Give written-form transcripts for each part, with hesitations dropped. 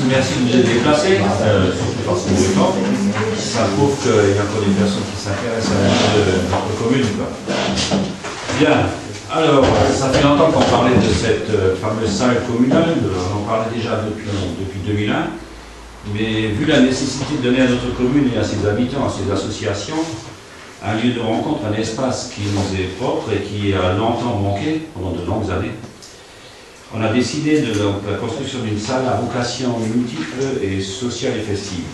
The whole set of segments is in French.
merci de vous être déplacé, surtout par ce temps. Ça prouve qu'il y a encore des personnes qui s'intéressent à la vie de notre commune. Bien, alors, ça fait longtemps qu'on parlait de cette fameuse salle communale, on en parlait déjà depuis 2001, mais vu la nécessité de donner à notre commune et à ses habitants, à ses associations, un lieu de rencontre, un espace qui nous est propre et qui a longtemps manqué, pendant de longues années, on a décidé de la construction d'une salle à vocation multiple et sociale et festive.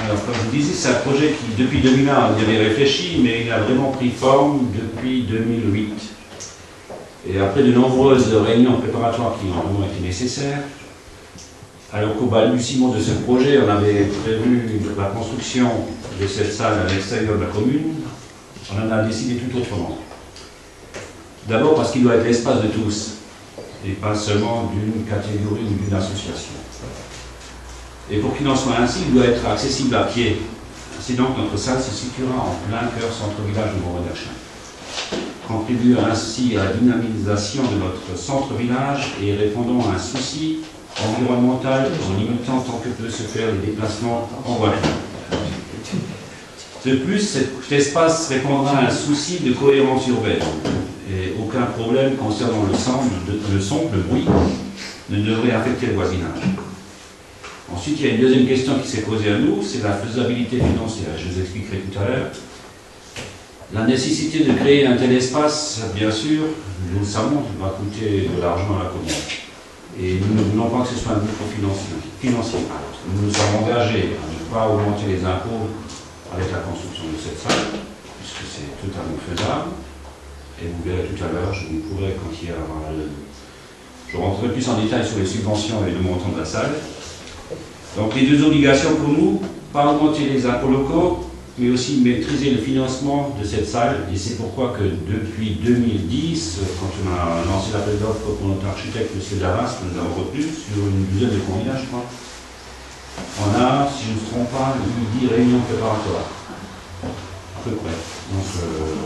Alors, comme je vous disais, c'est un projet qui, depuis 2001, on y avait réfléchi, mais il a vraiment pris forme depuis 2008. Et après de nombreuses réunions préparatoires qui ont été nécessaires, alors qu'au balbutiement de ce projet, on avait prévu la construction de cette salle à l'extérieur de la commune, on en a décidé tout autrement. D'abord parce qu'il doit être l'espace de tous, et pas seulement d'une catégorie ou d'une association. Et pour qu'il en soit ainsi, il doit être accessible à pied. Ainsi donc, notre salle se situera en plein cœur centre-village de Montréal-Chien, contribuant ainsi à la dynamisation de notre centre-village et répondant à un souci environnemental en limitant tant que peut se faire les déplacements en voiture. De plus, cet espace répondra à un souci de cohérence urbaine et aucun problème concernant le son, le bruit, ne devrait affecter le voisinage. Ensuite, il y a une deuxième question qui s'est posée à nous, c'est la faisabilité financière. Je vous expliquerai tout à l'heure. La nécessité de créer un tel espace, bien sûr, nous le savons, va coûter de l'argent à la commune. Et nous ne voulons pas que ce soit un gouffre financier. Nous nous sommes engagés à ne pas augmenter les impôts avec la construction de cette salle, puisque c'est totalement faisable. Et vous verrez tout à l'heure, je vous pourrai, quand il y aura je rentrerai plus en détail sur les subventions et le montant de la salle. Donc les deux obligations pour nous, pas augmenter les impôts locaux, mais aussi maîtriser le financement de cette salle. Et c'est pourquoi que depuis 2010, quand on a lancé l'appel d'offres pour notre architecte, M. Davas, que nous avons retenu sur une douzaine de candidats, je crois, on a, si je ne me trompe pas, eu 10 réunions préparatoires. À peu près. Donc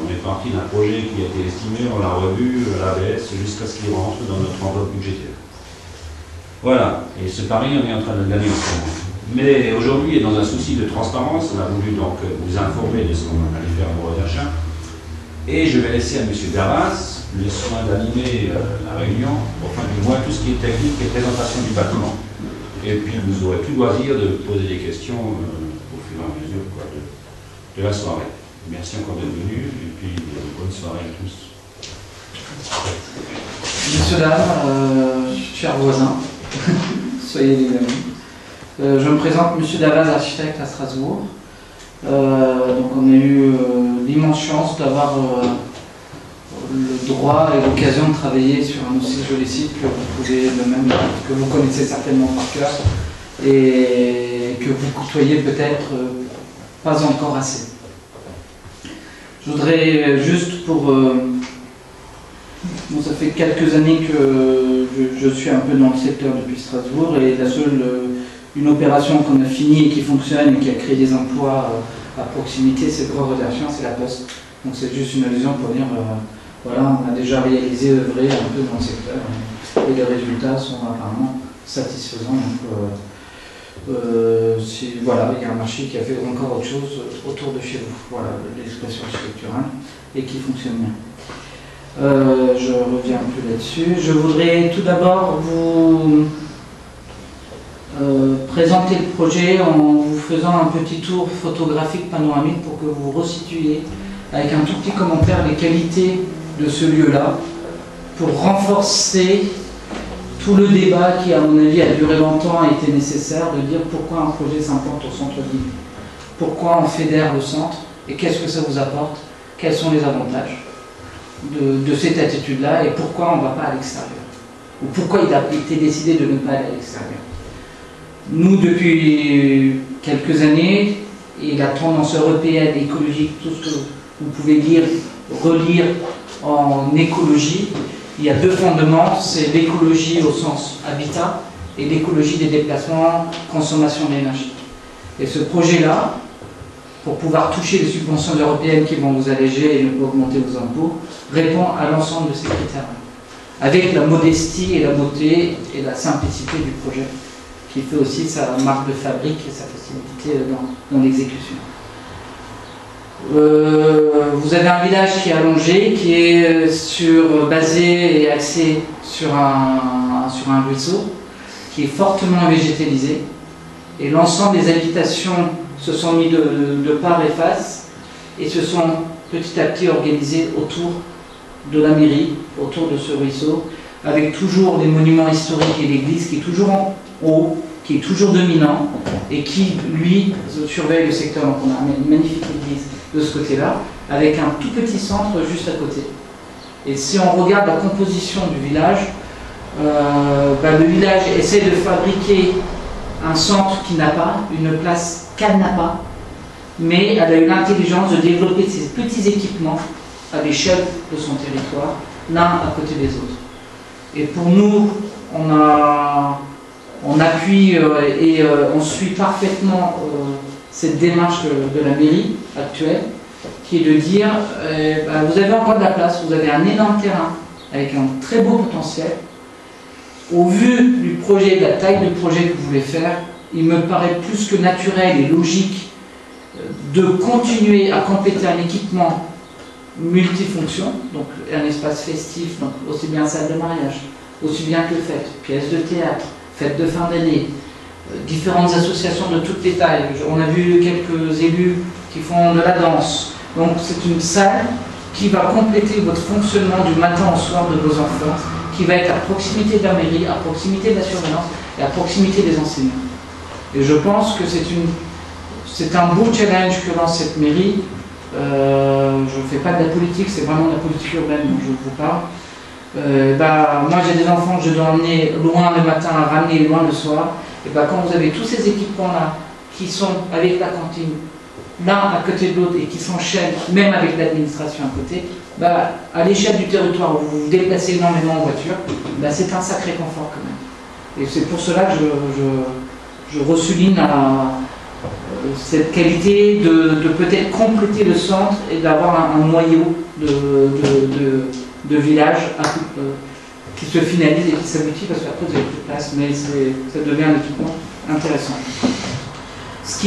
on est parti d'un projet qui a été estimé, on l'a revu à la baisse jusqu'à ce qu'il rentre dans notre enveloppe budgétaire. Voilà, et ce pari, on est en train de le gagner en ce moment. Mais aujourd'hui, et dans un souci de transparence, on a voulu donc vous informer de ce qu'on allait faire à Montréal-Chien. Et je vais laisser à M. Davas le soin d'animer la réunion, enfin du moins tout ce qui est technique et présentation du bâtiment. Et puis vous aurez tout loisir de poser des questions au fur et à mesure de la soirée. Merci encore d'être venu, et puis bonne soirée à tous. Monsieur, dames, chers voisins, soyez les amis. Je me présente, Monsieur Davas, architecte à Strasbourg. Donc on a eu l'immense chance d'avoir le droit et l'occasion de travailler sur un aussi joli site que vous pouvez que vous connaissez certainement par cœur et que vous côtoyez peut-être pas encore assez. Je voudrais juste bon, ça fait quelques années que je suis un peu dans le secteur depuis Strasbourg et la seule une opération qu'on a finie et qui fonctionne et qui a créé des emplois à proximité, c'est Montréal-Chien, c'est la Poste. Donc c'est juste une allusion pour dire voilà, on a déjà réalisé, œuvré un peu dans le secteur et les résultats sont apparemment satisfaisants. Donc voilà, il y a un marché qui a fait encore autre chose autour de chez vous. Voilà l'expression architecturale et qui fonctionne bien. Je reviens un peu là-dessus. Je voudrais tout d'abord vous présenter le projet en vous faisant un petit tour photographique panoramique pour que vous resituiez avec un tout petit commentaire les qualités de ce lieu-là pour renforcer tout le débat qui, à mon avis, a duré longtemps, a été nécessaire de dire pourquoi un projet s'implante au centre-ville, pourquoi on fédère le centre et qu'est-ce que ça vous apporte, quels sont les avantages de cette attitude-là et pourquoi on ne va pas à l'extérieur ou pourquoi il a été décidé de ne pas aller à l'extérieur. Nous, depuis quelques années, et la tendance européenne, écologique, tout ce que vous pouvez lire, relire en écologie, il y a deux fondements, c'est l'écologie au sens habitat et l'écologie des déplacements, consommation d'énergie. Et ce projet-là, pour pouvoir toucher les subventions européennes qui vont vous alléger et ne pas augmenter vos impôts, répond à l'ensemble de ces critères-là. avec la modestie et la beauté et la simplicité du projet, qui fait aussi sa marque de fabrique et sa facilité dans l'exécution. Vous avez un village qui est allongé, qui est basé et axé sur un ruisseau, qui est fortement végétalisé, et l'ensemble des habitations se sont mis de part et face, et se sont petit à petit organisées autour de la mairie, autour de ce ruisseau, avec toujours les monuments historiques et l'église qui est toujours en haut, qui est toujours dominant, et qui, lui, surveille le secteur. Donc on a une magnifique église de ce côté-là, avec un tout petit centre juste à côté. Et si on regarde la composition du village, le village essaie de fabriquer un centre qui n'a pas, une place qu'elle n'a pas, mais elle a eu l'intelligence de développer ces petits équipements à l'échelle de son territoire, l'un à côté des autres. Et pour nous, on appuie et on suit parfaitement cette démarche de la mairie actuelle, qui est de dire, vous avez encore de la place, vous avez un énorme terrain, avec un très beau potentiel. Au vu du projet, de la taille du projet que vous voulez faire, il me paraît plus que naturel et logique de continuer à compléter un équipement multifonction, donc un espace festif, donc aussi bien salle de mariage, aussi bien que fête, pièces de théâtre, fête de fin d'année, différentes associations de toutes les tailles. On a vu quelques élus qui font de la danse. Donc c'est une salle qui va compléter votre fonctionnement du matin au soir de vos enfants, qui va être à proximité de la mairie, à proximité de la surveillance et à proximité des enseignants. Et je pense que c'est un beau challenge que lance cette mairie. Je ne fais pas de la politique, c'est vraiment de la politique urbaine dont je vous parle. Moi j'ai des enfants que je dois emmener loin le matin, ramener loin le soir. Et quand vous avez tous ces équipements-là qui sont avec la cantine, l'un à côté de l'autre et qui s'enchaînent, même avec l'administration à côté, à l'échelle du territoire où vous vous déplacez énormément en voiture, c'est un sacré confort quand même. Et c'est pour cela que je ressouligne cette qualité de peut-être compléter le centre et d'avoir un noyau de village qui se finalise et qui s'aboutit, parce qu'après vous n'avez plus de place, mais ça devient un équipement intéressant. Ce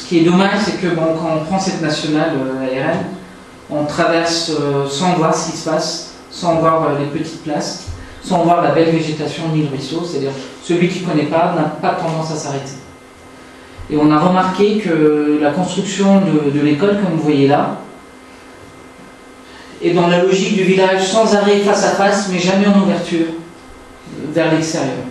qui est dommage, c'est que quand on prend cette nationale ARN, on traverse sans voir ce qui se passe, sans voir les petites places, sans voir la belle végétation ni le ruisseau, c'est-à-dire celui qui ne connaît pas n'a pas tendance à s'arrêter. Et on a remarqué que la construction de l'école, comme vous voyez là, est dans la logique du village sans arrêt face à face, mais jamais en ouverture vers l'extérieur.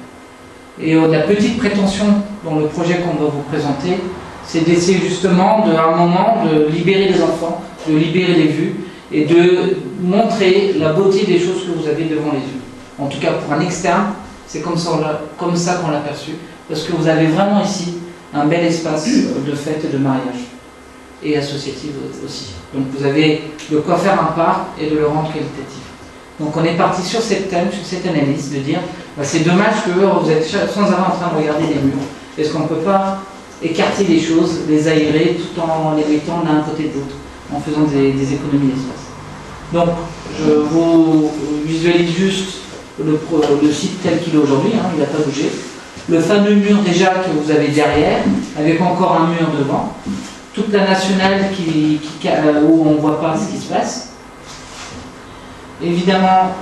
Et la petite prétention dans le projet qu'on va vous présenter, c'est d'essayer justement, à un moment, de libérer les enfants, de libérer les vues, et de montrer la beauté des choses que vous avez devant les yeux. En tout cas, pour un externe, c'est comme ça qu'on l'a perçu, parce que vous avez vraiment ici un bel espace de fête et de mariage, et associatif aussi. Donc vous avez de quoi faire un parc et de le rendre qualitatif. Donc on est parti sur cette thème, sur cette analyse, de dire c'est dommage que vous êtes sans arrêt en train de regarder les murs. Est-ce qu'on ne peut pas écarter les choses, les aérer, tout en les mettant l'un à côté de l'autre, en faisant des économies d'espace. Donc je vous visualise juste le site tel qu'il est aujourd'hui, il n'a pas bougé. Le fameux mur déjà que vous avez derrière, avec encore un mur devant. Toute la nationale où on ne voit pas ce qui se passe. Évidemment,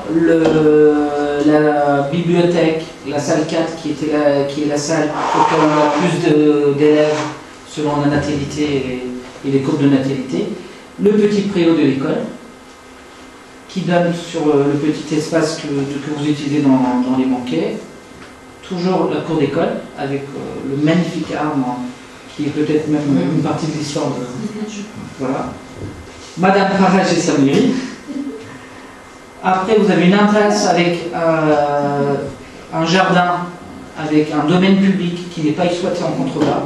la bibliothèque, la salle 4 qui est la salle auquel on a plus d'élèves selon la natalité et les courbes de natalité. Le petit préau de l'école, qui donne sur le petit espace que vous utilisez dans les banquets. Toujours la cour d'école, avec le magnifique arbre, qui est peut-être même une partie de l'histoire de... Voilà. Madame Farage et sa mairie. Après, vous avez une impasse avec un jardin, avec un domaine public qui n'est pas exploité en contrebas.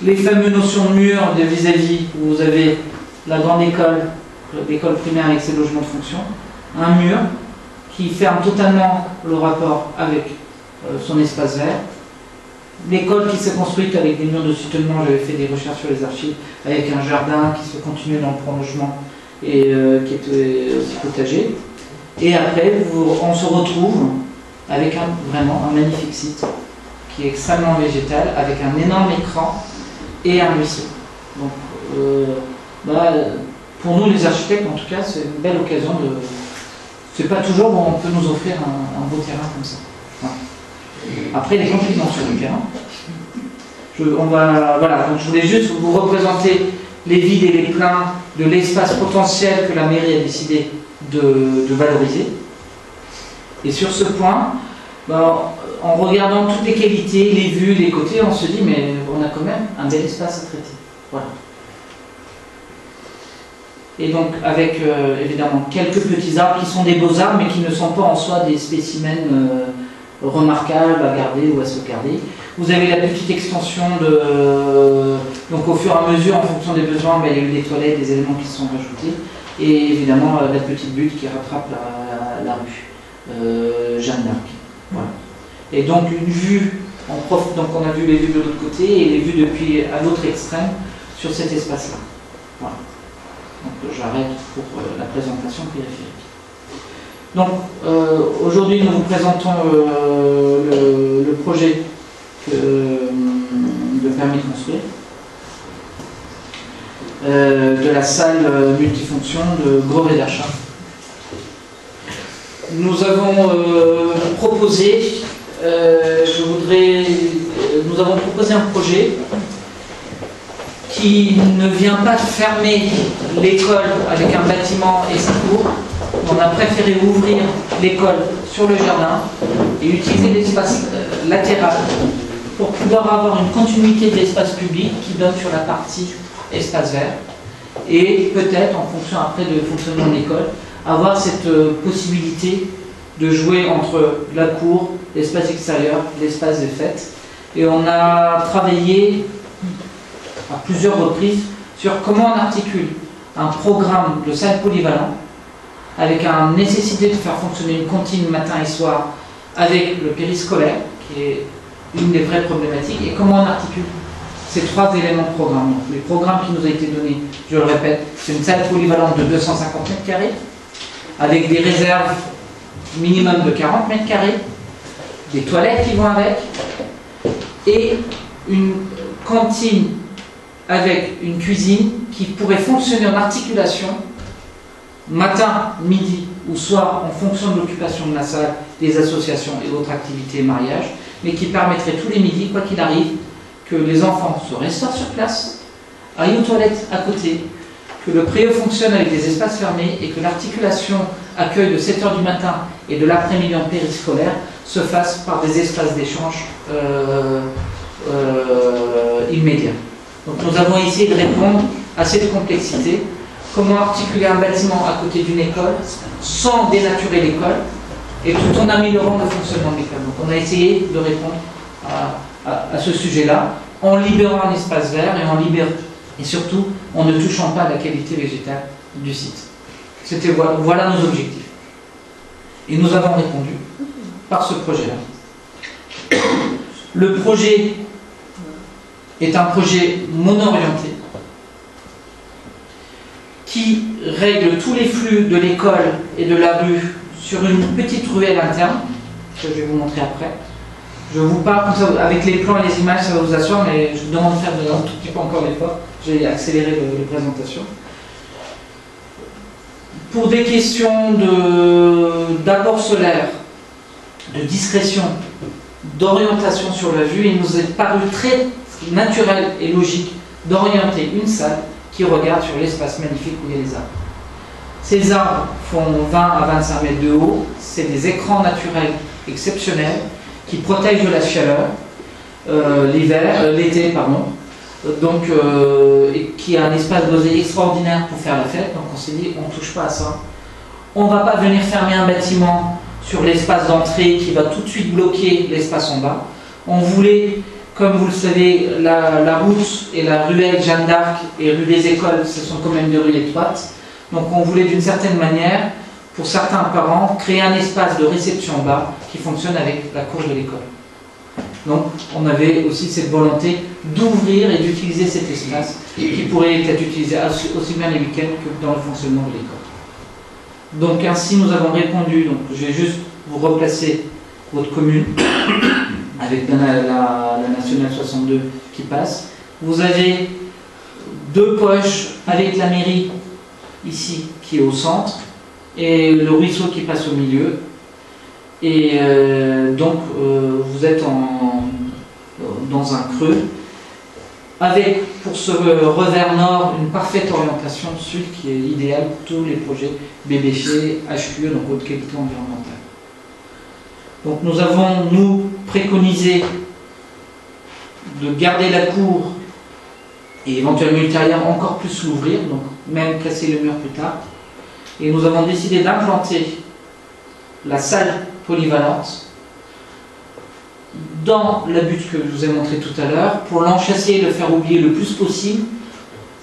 Les fameuses notions de mur de vis-à-vis, où vous avez la grande école, l'école primaire avec ses logements de fonction, un mur qui ferme totalement le rapport avec son espace vert. L'école qui s'est construite avec des murs de soutènement, j'avais fait des recherches sur les archives, avec un jardin qui se continue dans le prolongement et qui est aussi potager. Et après, on se retrouve avec vraiment un magnifique site qui est extrêmement végétal, avec un énorme écran et un ruisseau. Donc, pour nous les architectes, en tout cas, c'est une belle occasion de... C'est pas toujours où on peut nous offrir un beau terrain comme ça. Voilà. Après, les compliments sur le terrain. Voilà, donc je voulais juste vous représenter les vides et les pleins de l'espace potentiel que la mairie a décidé de valoriser. Et sur ce point, en regardant toutes les qualités, les vues, les côtés, on se dit mais on a quand même un bel espace à traiter. Voilà. Et donc avec évidemment quelques petits arbres qui sont des beaux arbres mais qui ne sont pas en soi des spécimens remarquables à garder ou à sauvegarder. Vous avez la petite extension donc au fur et à mesure, en fonction des besoins, il y a eu des toilettes, des éléments qui sont rajoutés. Et évidemment la petite butte qui rattrape la rue Jeanne d'Arc. Voilà. Et donc une vue, donc on a vu les vues de l'autre côté et les vues depuis à l'autre extrême sur cet espace-là. Voilà. Donc j'arrête pour la présentation périphérique. Donc aujourd'hui nous vous présentons le projet de permis de construire de la salle multifonction de Grové-d'Archamps. Nous avons proposé nous avons proposé un projet qui ne vient pas fermer l'école avec un bâtiment et sa cour. On a préféré ouvrir l'école sur le jardin et utiliser l'espace latéral pour pouvoir avoir une continuité de l'espace public qui donne sur la partie espace vert et peut-être, en fonction après du fonctionnement de l'école, avoir cette possibilité de jouer entre la cour, l'espace extérieur, l'espace des fêtes. Et on a travaillé à plusieurs reprises sur comment on articule un programme de salle polyvalent avec la nécessité de faire fonctionner une cantine matin et soir avec le périscolaire, qui est une des vraies problématiques, et comment on articule ces trois éléments de programme. Donc, les programmes qui nous ont été donnés, je le répète, c'est une salle polyvalente de 250 mètres carrés, avec des réserves minimum de 40 mètres carrés, des toilettes qui vont avec, et une cantine avec une cuisine qui pourrait fonctionner en articulation matin, midi ou soir en fonction de l'occupation de la salle, des associations et autres activités mariage, mais qui permettrait tous les midis, quoi qu'il arrive, que les enfants se restaurent sur place, aillent aux toilettes à côté, que le préau fonctionne avec des espaces fermés et que l'articulation accueil de 7h du matin et de l'après-midi en périscolaire se fasse par des espaces d'échange immédiats. Donc nous avons essayé de répondre à cette complexité. Comment articuler un bâtiment à côté d'une école sans dénaturer l'école et tout en améliorant le fonctionnement de l'école. Donc on a essayé de répondre à ce sujet-là en libérant un espace vert et surtout en ne touchant pas à la qualité végétale du site. C'était voilà nos objectifs. Et nous avons répondu par ce projet-là. Le projet est un projet mono-orienté qui règle tous les flux de l'école et de la rue sur une petite ruelle interne, que je vais vous montrer après. Je vous parle comme ça, avec les plans et les images, ça va vous asseoir, mais je vous demande de faire un tout petit peu encore l'effort. J'ai accéléré la présentation. Pour des questions d'apport solaire, de discrétion, d'orientation sur la vue, il nous est paru très naturel et logique d'orienter une salle qui regarde sur l'espace magnifique où il y a les arbres. Ces arbres font 20 à 25 mètres de haut, c'est des écrans naturels exceptionnels qui protègent de la chaleur l'été, donc et qui a un espace boisé extraordinaire pour faire la fête. Donc on s'est dit on ne touche pas à ça. On ne va pas venir fermer un bâtiment sur l'espace d'entrée qui va tout de suite bloquer l'espace en bas. On voulait, comme vous le savez, la route et la ruelle Jeanne d'Arc et rue des Écoles, ce sont quand même des rues étroites. Donc on voulait d'une certaine manière, pour certains parents, créer un espace de réception bas qui fonctionne avec la cour de l'école. Donc on avait aussi cette volonté d'ouvrir et d'utiliser cet espace qui pourrait être utilisé aussi bien les week-ends que dans le fonctionnement de l'école. Donc ainsi nous avons répondu, donc je vais juste vous replacer votre commune avec la nationale 62 qui passe. Vous avez deux poches avec la mairie ici qui est au centre et le ruisseau qui passe au milieu. Et donc vous êtes dans un creux avec pour ce revers nord une parfaite orientation sud qui est idéale pour tous les projets BBG, HQE, donc haute qualité environnementale. Donc nous avons, nous, préconisé de garder la cour et éventuellement ultérieurement encore plus l'ouvrir, donc même casser le mur plus tard. Et nous avons décidé d'implanter la salle polyvalente dans le but que je vous ai montré tout à l'heure, pour l'enchasser et le faire oublier le plus possible.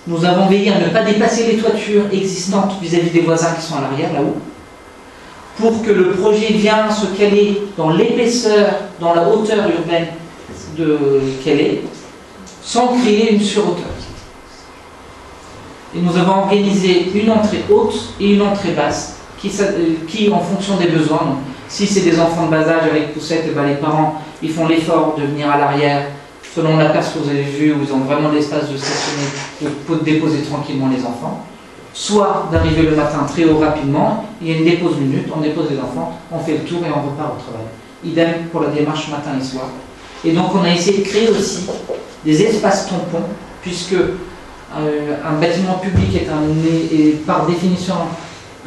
Nous avons veillé à ne pas dépasser les toitures existantes vis-à-vis des voisins qui sont à l'arrière, là-haut, pour que le projet vienne se caler dans l'épaisseur, dans la hauteur urbaine qu'elle est, sans créer une surhauteur. Et nous avons organisé une entrée haute et une entrée basse, qui en fonction des besoins, donc, si c'est des enfants de bas âge avec poussette, les parents ils font l'effort de venir à l'arrière, selon la place que vous avez vue, où ils ont vraiment l'espace de stationner, de déposer tranquillement les enfants. Soit d'arriver le matin très haut rapidement, il y a une dépose minute, on dépose les enfants, on fait le tour et on repart au travail. Idem pour la démarche matin et soir. Et donc on a essayé de créer aussi des espaces tampons, puisque un bâtiment public est par définition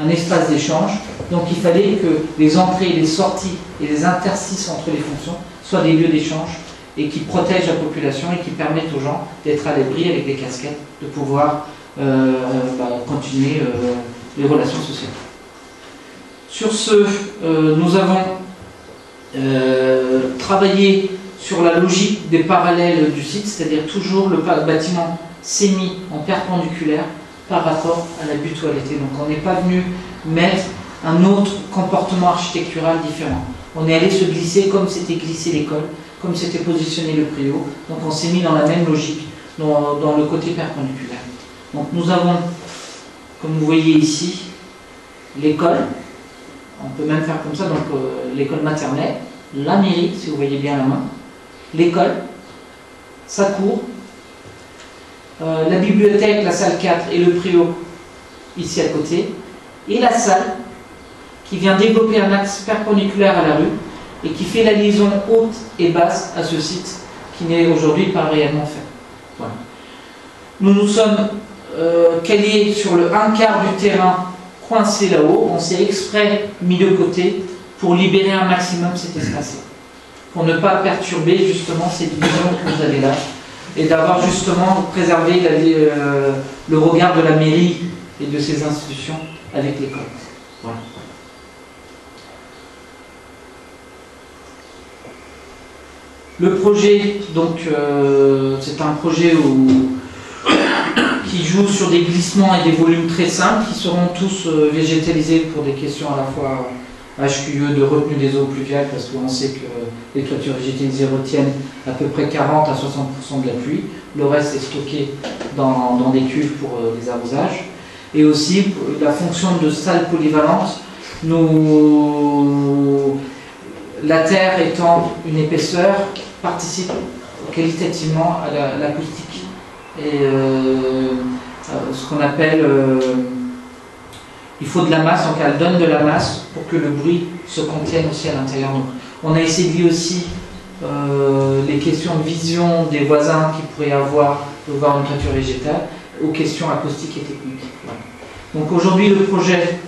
un espace d'échange, donc il fallait que les entrées, les sorties et les interstices entre les fonctions soient des lieux d'échange et qui protègent la population et qui permettent aux gens d'être à l'abri avec des casquettes, de pouvoir continuer les relations sociales. Sur ce, nous avons travaillé sur la logique des parallèles du site, c'est-à-dire toujours le bâtiment s'est mis en perpendiculaire par rapport à la mutualité. Donc on n'est pas venu mettre un autre comportement architectural différent. On est allé se glisser comme s'était glissé l'école, comme s'était positionné le préau. Donc on s'est mis dans la même logique, dans le côté perpendiculaire. Donc nous avons, comme vous voyez ici, l'école. On peut même faire comme ça, donc l'école maternelle, la mairie, si vous voyez bien la main, l'école, sa cour, la bibliothèque, la salle 4 et le préau ici à côté, et la salle qui vient développer un axe perpendiculaire à la rue et qui fait la liaison haute et basse à ce site qui n'est aujourd'hui pas réellement fait. Voilà. Nous nous sommes calés sur le 1/4 du terrain coincé là-haut. On s'est exprès mis de côté pour libérer un maximum cet espace-là, pour ne pas perturber justement cette vision que vous avez là, et d'avoir justement préservé le regard de la mairie et de ses institutions avec l'école. Voilà. Le projet, donc, c'est un projet qui joue sur des glissements et des volumes très simples qui seront tous végétalisés pour des questions à la fois HQE de retenue des eaux pluviales, parce qu'on sait que les toitures végétalisées retiennent à peu près 40 à 60% de la pluie. Le reste est stocké dans des cuves pour les arrosages. Et aussi, la fonction de salle polyvalente, la terre étant une épaisseur, participe qualitativement à l'acoustique. Et ce qu'on appelle... il faut de la masse, donc elle donne de la masse pour que le bruit se contienne aussi à l'intérieur. Donc, on a essayé de lier aussi les questions de vision des voisins qui pourraient avoir de voir une toiture végétale aux questions acoustiques et techniques. Voilà. Donc aujourd'hui, le projet,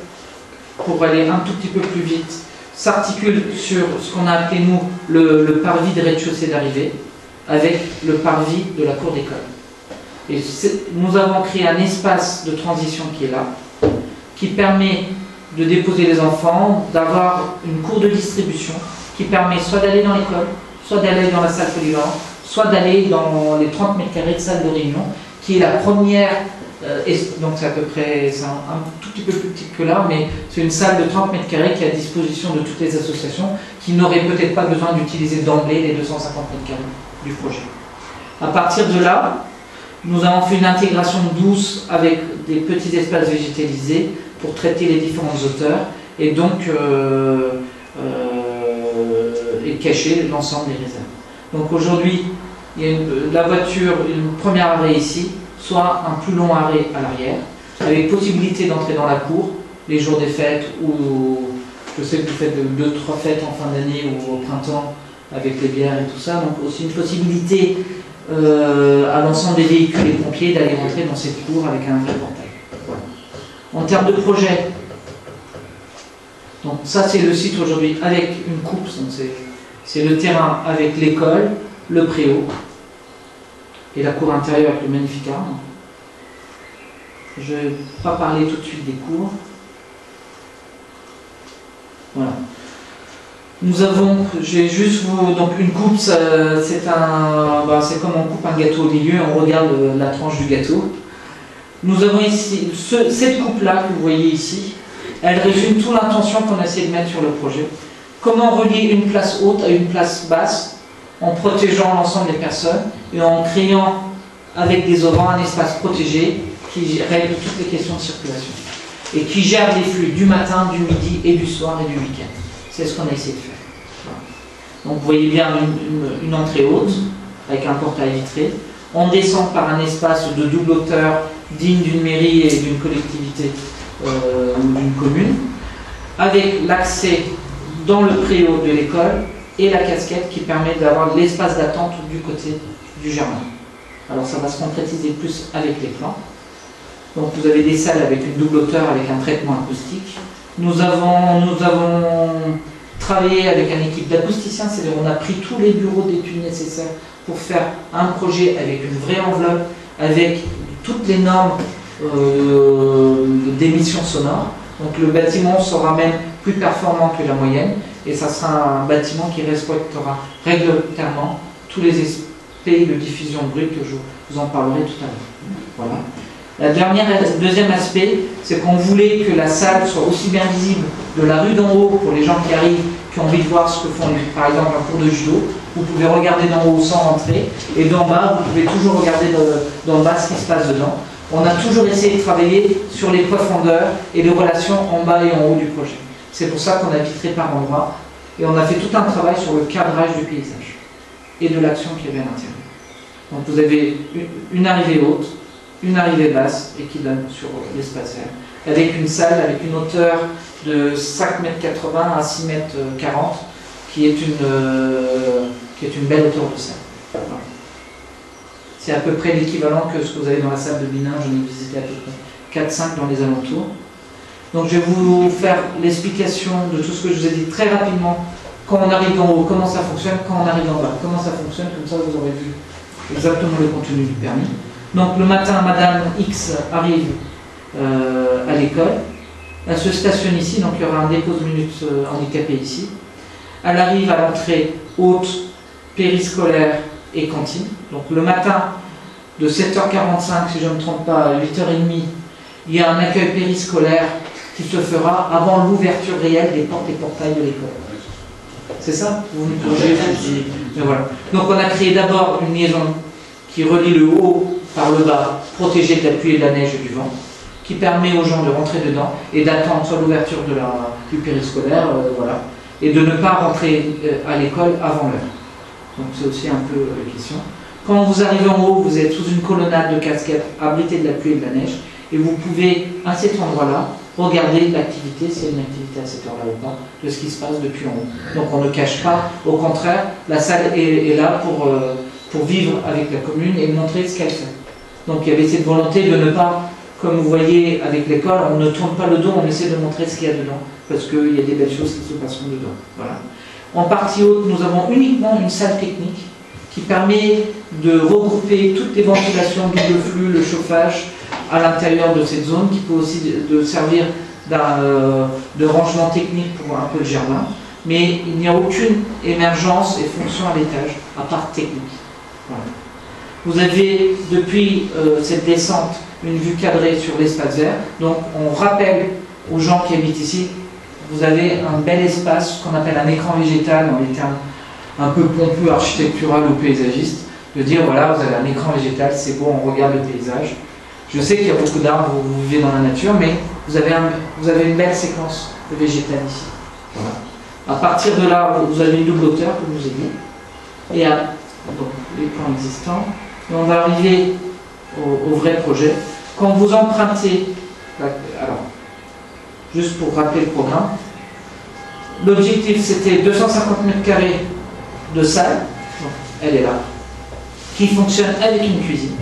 pour aller un tout petit peu plus vite, s'articule sur ce qu'on a appelé, nous, le parvis de rez-de-chaussée d'arrivée, avec le parvis de la cour d'école. Et nous avons créé un espace de transition qui est là, qui permet de déposer les enfants, d'avoir une cour de distribution, qui permet soit d'aller dans l'école, soit d'aller dans la salle polyvalente, soit d'aller dans les 30 mètres carrés de salle de réunion, qui est la première Donc c'est à peu près, c'est un tout petit peu plus petit que là, mais c'est une salle de 30 mètres carrés qui est à disposition de toutes les associations qui n'auraient peut-être pas besoin d'utiliser d'emblée les 250 mètres carrés du projet. À partir de là, nous avons fait une intégration douce avec des petits espaces végétalisés pour traiter les différentes hauteurs et donc et cacher l'ensemble des réserves. Donc aujourd'hui, il y a la voiture, une première arrêt ici, soit un plus long arrêt à l'arrière, avec possibilité d'entrer dans la cour les jours des fêtes ou je sais que vous faites 2-3 fêtes en fin d'année ou au printemps avec les bières et tout ça, donc aussi une possibilité à l'ensemble des véhicules et pompiers d'aller rentrer dans cette cour avec un vrai portail. Voilà. En termes de projet, donc ça c'est le site aujourd'hui avec une coupe, c'est le terrain avec l'école, le préau et la cour intérieure avec le magnifique arbre. Je ne vais pas parler tout de suite des cours. Voilà. Nous avons, j'ai juste vous, donc une coupe, c'est comme on coupe un gâteau au milieu, on regarde la tranche du gâteau. Nous avons ici, cette coupe-là que vous voyez ici, elle résume toute l'intention qu'on a essayé de mettre sur le projet. Comment relier une place haute à une place basse, en protégeant l'ensemble des personnes et en créant avec des auvents un espace protégé qui règle toutes les questions de circulation et qui gère les flux du matin, du midi et du soir et du week-end. C'est ce qu'on a essayé de faire. Voilà. Donc vous voyez bien une entrée haute avec un portail vitré. On descend par un espace de double hauteur digne d'une mairie et d'une collectivité ou d'une commune, avec l'accès dans le préau de l'école et la casquette qui permet d'avoir l'espace d'attente du côté du jardin. Alors ça va se concrétiser plus avec les plans. Donc vous avez des salles avec une double hauteur avec un traitement acoustique. Nous avons travaillé avec une équipe d'acousticiens, c'est-à-dire on a pris tous les bureaux d'études nécessaires pour faire un projet avec une vraie enveloppe, avec toutes les normes d'émissions sonores. Donc le bâtiment sera même plus performant que la moyenne et ça sera un bâtiment qui respectera réglementairement tous les aspects de diffusion brute que je vous en parlerai tout à l'heure. Voilà. Le deuxième aspect, c'est qu'on voulait que la salle soit aussi bien visible de la rue d'en haut pour les gens qui arrivent, qui ont envie de voir ce que font, par exemple, un cours de judo. Vous pouvez regarder d'en haut sans rentrer, et d'en bas, vous pouvez toujours regarder d'en bas ce qui se passe dedans. On a toujours essayé de travailler sur les profondeurs et les relations en bas et en haut du projet. C'est pour ça qu'on a vitré par endroits, et on a fait tout un travail sur le cadrage du paysage et de l'action qu'il y avait à l'intérieur. Donc vous avez une arrivée haute, une arrivée basse et qui donne sur l'espace vert, avec une salle avec une hauteur de 5,80 m à 6,40 m, qui est une belle hauteur de salle. Voilà. C'est à peu près l'équivalent que ce que vous avez dans la salle de Binin, j'en ai visité à peu près 4-5 dans les alentours. Donc je vais vous faire l'explication de tout ce que je vous ai dit très rapidement. Quand on arrive en haut, comment ça fonctionne, quand on arrive en bas, comment ça fonctionne, comme ça vous aurez vu exactement le contenu du permis. Donc le matin, Madame X arrive à l'école, elle se stationne ici, donc il y aura un dépôt de minutes handicapé ici. Elle arrive à l'entrée haute, périscolaire et cantine. Donc le matin, de 7h45, si je ne me trompe pas, à 8h30, il y a un accueil périscolaire qui se fera avant l'ouverture réelle des portes et portails de l'école. C'est ça? Vous me corrigez? Voilà. Donc on a créé d'abord une liaison qui relie le haut par le bas, protégé de la pluie et de la neige et du vent, qui permet aux gens de rentrer dedans et d'attendre soit l'ouverture du périscolaire, voilà, et de ne pas rentrer à l'école avant l'heure. Donc c'est aussi un peu la question. Quand vous arrivez en haut, vous êtes sous une colonnade de casquettes abritée de la pluie et de la neige, et vous pouvez, à cet endroit-là, regarder l'activité, s'il y a une activité à cette heure-là ou pas, de ce qui se passe depuis en haut. Donc on ne cache pas, au contraire, la salle est là pour vivre avec la commune et montrer ce qu'elle fait. Donc il y avait cette volonté de ne pas, comme vous voyez avec l'école, on ne tourne pas le dos, on essaie de montrer ce qu'il y a dedans, parce qu'il y a des belles choses qui se passeront dedans. Voilà. En partie haute, nous avons uniquement une salle technique qui permet de regrouper toutes les ventilations, double flux, le chauffage à l'intérieur de cette zone, qui peut aussi servir de rangement technique pour un peu le jardin. Mais il n'y a aucune émergence et fonction à l'étage, à part technique. Voilà. Vous avez, depuis cette descente, une vue cadrée sur l'espace vert. Donc on rappelle aux gens qui habitent ici, vous avez un bel espace, ce qu'on appelle un écran végétal dans les termes un peu pompeux, architectural ou paysagiste, de dire voilà, vous avez un écran végétal, c'est beau, on regarde le paysage. Je sais qu'il y a beaucoup d'arbres, vous vivez dans la nature, mais vous avez une belle séquence de végétal ici. Voilà. À partir de là, vous avez une double hauteur, comme je vous ai dit, et donc, les plans existants. Et on va arriver au vrai projet. Quand vous empruntez, alors, juste pour rappeler le programme, l'objectif c'était 250 mètres carrés de salle, donc, elle est là, qui fonctionne avec une cuisine.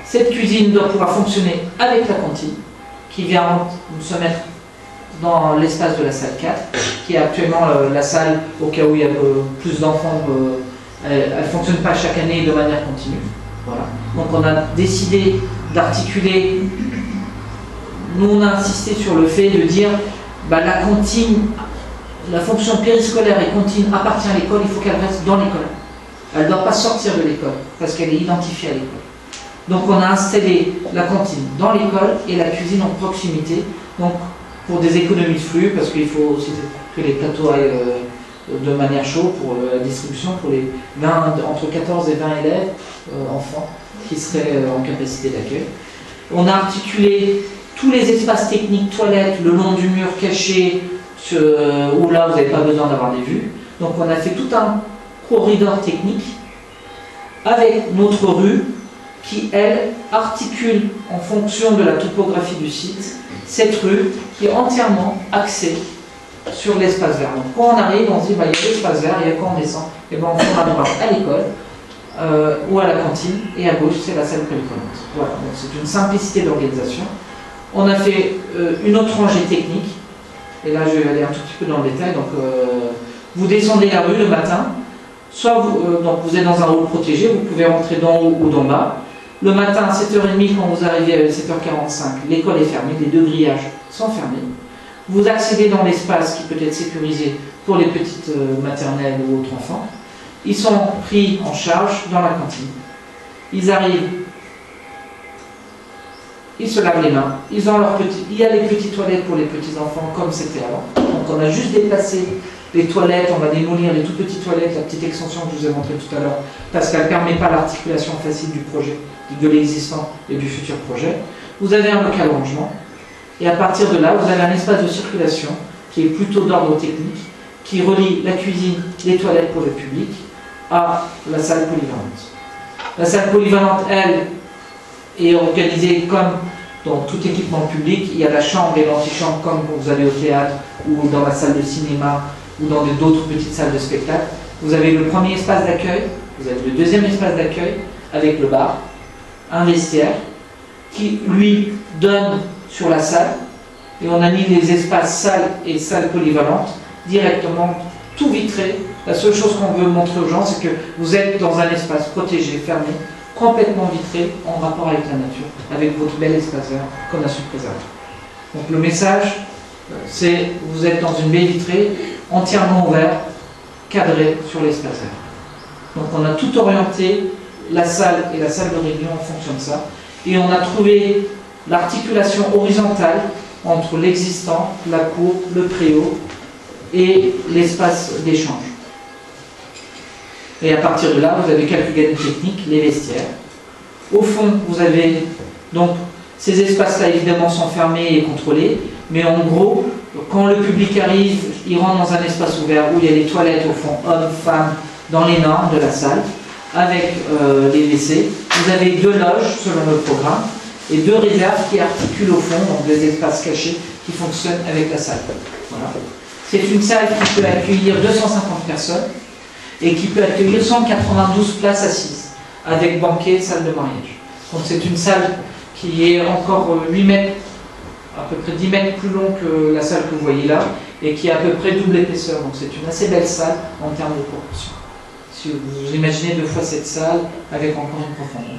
Cette cuisine doit pouvoir fonctionner avec la cantine, qui vient se mettre dans l'espace de la salle 4, qui est actuellement la salle au cas où il y a plus d'enfants. Elle ne fonctionne pas chaque année de manière continue. Voilà. Donc on a décidé d'articuler, nous on a insisté sur le fait de dire bah, la cantine, la fonction périscolaire et cantine appartient à l'école, il faut qu'elle reste dans l'école. Elle ne doit pas sortir de l'école, parce qu'elle est identifiée à l'école. Donc on a installé la cantine dans l'école et la cuisine en proximité, donc pour des économies de flux, parce qu'il faut aussi que les plateaux aillent de manière chaude pour la distribution pour les entre 14 et 20 élèves, enfants, qui seraient en capacité d'accueil. On a articulé tous les espaces techniques, toilettes, le long du mur caché, où là vous n'avez pas besoin d'avoir des vues. Donc on a fait tout un corridor technique avec notre rue qui, elle, articule en fonction de la topographie du site, cette rue qui est entièrement axée sur l'espace vert. Donc quand on arrive, on se dit, bah, il y a l'espace vert, et quand on descend, et ben, on tourne à droite à l'école, ou à la cantine, et à gauche, c'est la salle polyvalente. Voilà, donc c'est une simplicité d'organisation. On a fait une autre rangée technique, et là je vais aller un tout petit peu dans le détail. Donc, vous descendez la rue le matin, soit donc vous êtes dans un hall protégé, vous pouvez rentrer d'en haut ou d'en bas. Le matin, à 7h30, quand vous arrivez à 7h45, l'école est fermée, les deux grillages sont fermés. Vous accédez dans l'espace qui peut être sécurisé pour les petites maternelles ou autres enfants. Ils sont pris en charge dans la cantine. Ils arrivent, ils se lavent les mains, ils ont il y a les petites toilettes pour les petits enfants comme c'était avant. Donc on a juste déplacé les toilettes, on va démolir les tout petites toilettes, la petite extension que je vous ai montrée tout à l'heure, parce qu'elle ne permet pas l'articulation facile du projet, de l'existant et du futur projet. Vous avez un local rangement, et à partir de là, vous avez un espace de circulation qui est plutôt d'ordre technique, qui relie la cuisine, les toilettes pour le public, à la salle polyvalente. La salle polyvalente, elle, est organisée comme dans tout équipement public. Il y a la chambre et l'antichambre comme quand vous allez au théâtre ou dans la salle de cinéma ou dans d'autres petites salles de spectacle. Vous avez le premier espace d'accueil, vous avez le deuxième espace d'accueil avec le bar, un vestiaire qui lui donne sur la salle, et on a mis les espaces salles et salles polyvalentes directement tout vitré. La seule chose qu'on veut montrer aux gens, c'est que vous êtes dans un espace protégé, fermé, complètement vitré, en rapport avec la nature, avec votre bel espace vert qu'on a su préserver. Donc le message, c'est vous êtes dans une baie vitrée, entièrement ouverte, cadrée sur l'espace vert. Donc on a tout orienté, la salle et la salle de réunion en fonction de ça, et on a trouvé l'articulation horizontale entre l'existant, la cour, le préau et l'espace d'échange. Et à partir de là, vous avez quelques gammes techniques, les vestiaires. Au fond, vous avez donc ces espaces-là évidemment sont fermés et contrôlés, mais en gros, quand le public arrive, il rentre dans un espace ouvert où il y a les toilettes au fond, hommes, femmes, dans les normes de la salle, avec les WC. Vous avez 2 loges selon le programme et 2 réserves qui articulent au fond, donc des espaces cachés qui fonctionnent avec la salle. Voilà. C'est une salle qui peut accueillir 250 personnes et qui peut accueillir 192 places assises, avec banquet, salle de mariage. Donc c'est une salle qui est encore 8 mètres, à peu près 10 mètres plus long que la salle que vous voyez là, et qui a à peu près double épaisseur. Donc c'est une assez belle salle en termes de proportion. Si vous imaginez 2 fois cette salle avec encore une profondeur,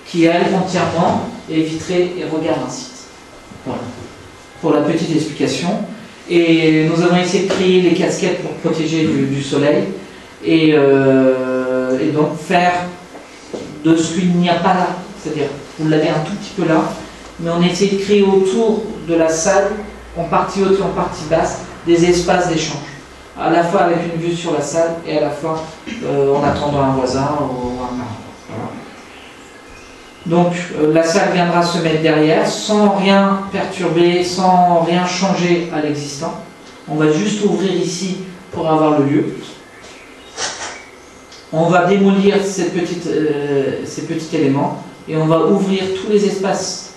qui elle entièrement est vitrée et regarde un site. Voilà, pour la petite explication. Et nous avons essayé de créer les casquettes pour protéger du soleil et donc faire de ce qu'il n'y a pas là, c'est-à-dire vous l'avez un tout petit peu là, mais on a essayé de créer autour de la salle, en partie haute et en partie basse, des espaces d'échange. À la fois avec une vue sur la salle et à la fois en attendant un voisin ou un parent. Voilà. Donc la salle viendra se mettre derrière sans rien perturber, sans rien changer à l'existant. On va juste ouvrir ici pour avoir le lieu. On va démolir ces petits éléments et on va ouvrir tous les espaces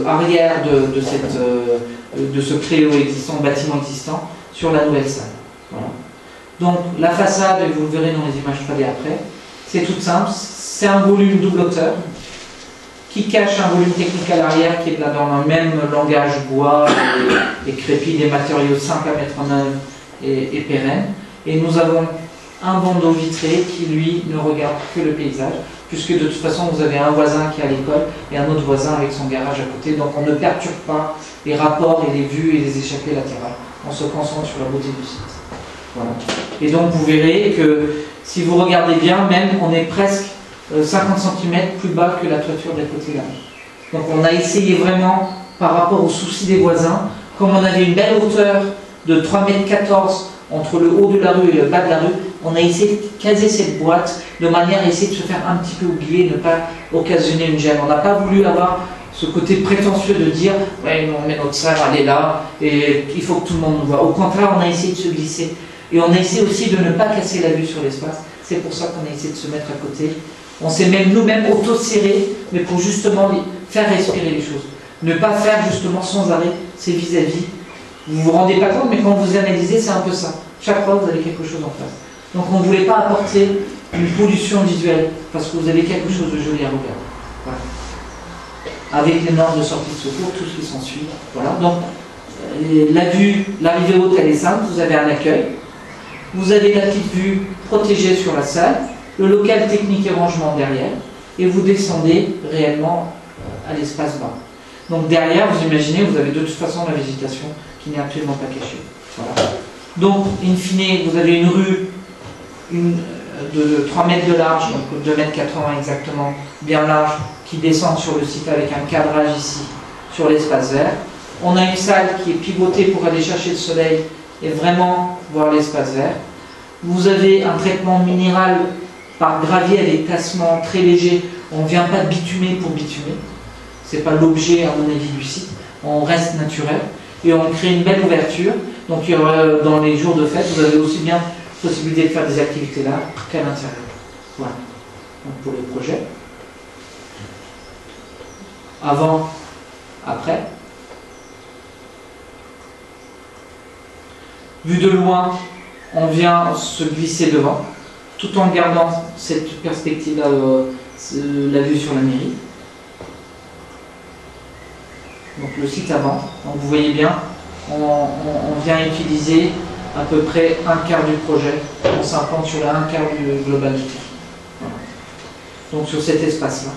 arrière de ce préau existant, bâtiment existant, sur la nouvelle salle. Voilà. Donc la façade, et vous le verrez dans les images 3D après, c'est tout simple, c'est un volume double hauteur qui cache un volume technique à l'arrière qui est là dans le même langage bois et crépi, des matériaux simples à mettre en œuvre et pérennes. Et nous avons un bandeau vitré qui lui ne regarde que le paysage, puisque de toute façon vous avez un voisin qui est à l'école et un autre voisin avec son garage à côté, donc on ne perturbe pas les rapports et les vues et les échappées latérales. On se concentre sur la beauté du site. Voilà. Et donc vous verrez que si vous regardez bien, même on est presque 50 cm plus bas que la toiture d'à côté là. Donc on a essayé vraiment, par rapport aux soucis des voisins, comme on avait une belle hauteur de 3,14 m entre le haut de la rue et le bas de la rue, on a essayé de caser cette boîte de manière à essayer de se faire un petit peu oublier, ne pas occasionner une gêne. On n'a pas voulu avoir ce côté prétentieux de dire « ouais, on met notre salle, elle est là, et il faut que tout le monde nous voit ». Au contraire, on a essayé de se glisser. Et on a essayé aussi de ne pas casser la vue sur l'espace. C'est pour ça qu'on a essayé de se mettre à côté. On s'est même nous-mêmes auto-serrés, mais pour justement faire respirer les choses. Ne pas faire justement sans arrêt ces vis-à-vis. Vous vous rendez pas compte, mais quand vous analysez, c'est un peu ça. Chaque fois, vous avez quelque chose en face. Donc on ne voulait pas apporter une pollution visuelle, parce que vous avez quelque chose de joli à regarder. Voilà. Avec les normes de sortie de secours, tout ce qui s'ensuit. Voilà. Donc la vue, l'arrivée haute, elle est simple. Vous avez un accueil. Vous avez la petite vue protégée sur la salle, le local technique et rangement derrière, et vous descendez réellement à l'espace bas. Donc derrière, vous imaginez, vous avez de toute façon la végétation qui n'est absolument pas cachée. Voilà. Donc, in fine, vous avez une rue de 3 mètres de large, donc 2,80 m exactement, bien large, qui descend sur le site avec un cadrage ici, sur l'espace vert. On a une salle qui est pivotée pour aller chercher le soleil et vraiment voir l'espace vert. Vous avez un traitement minéral par gravier avec tassement très léger. On ne vient pas bitumer pour bitumer. Ce n'est pas l'objet, à mon avis, du site. On reste naturel. Et on crée une belle ouverture. Donc dans les jours de fête, vous avez aussi bien possibilité de faire des activités là qu'à l'intérieur. Voilà. Donc pour les projets. Avant, après. Vu de loin, on vient se glisser devant, tout en gardant cette perspective-là, la vue sur la mairie. Donc le site avant. Donc vous voyez bien, on vient utiliser à peu près un quart du projet. On s'implante sur un quart du global du terrain. Voilà. Donc sur cet espace-là.